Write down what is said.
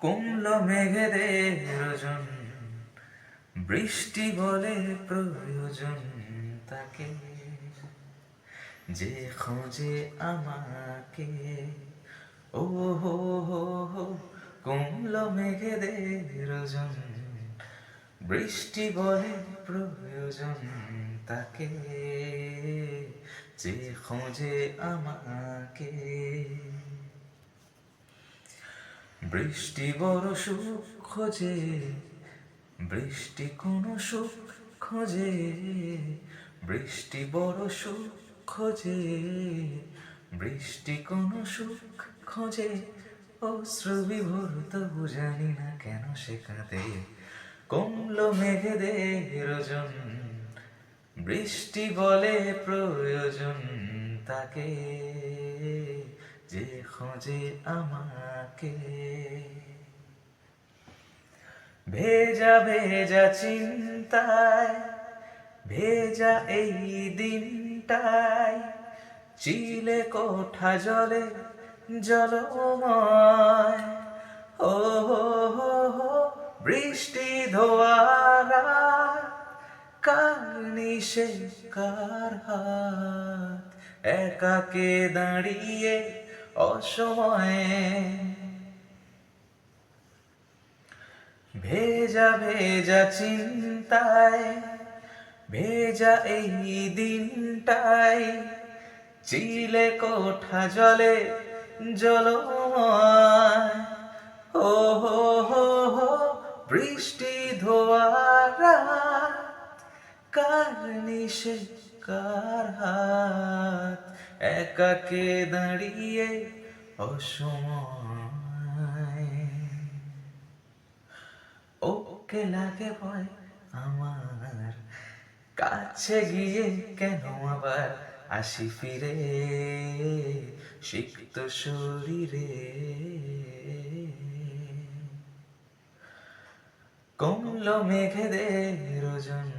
কমলো মেঘেদের ওজন, বৃষ্টি বলে প্রয়োজন তাকে, যে খোঁজে আমাকে। ও হো হো হো, কমলো মেঘেদের ওজন, বৃষ্টি বলে প্রয়োজন তাকে, যে খোঁজে আমাকে। বৃষ্টি বড় সুখ খোঁজে, বৃষ্টি কোনো সুখ খোঁজে, বৃষ্টি বড় সুখ খোঁজে, বৃষ্টি কোনো সুখ খোঁজে। অশ্রু বিভোর তবু জানি না কেন সে কাঁদে। কমলো মেঘেদের ওজন, বৃষ্টি বলে প্রয়োজন তাকে, যে খোঁজে আমাকে। ভেজা ভেজা চিন্তায়, ভেজা এই দিনটায়, চিলে কোঠা জলে জলময়। ও হো হো হো, বৃষ্টি ধোয়ারা, কার নিশে কার হাত, একাকে দাঁড়িয়ে অসময়ে। ভেজা ভেজা চিন্তায়, ভেজা এই দিনটায়, চিলে কোঠা জলে জলময়। ও হো হো হো, বৃষ্টি ধোয়ারা, কার নিশে কার হাত, একাকে দাঁড়িয়ে অসময়। ওকে লাগে ভয় আমার, কাছে গিয়ে কেন আবার আসি ফিরে সিক্ত শরীরে। কমলো মেঘেদের ওজন,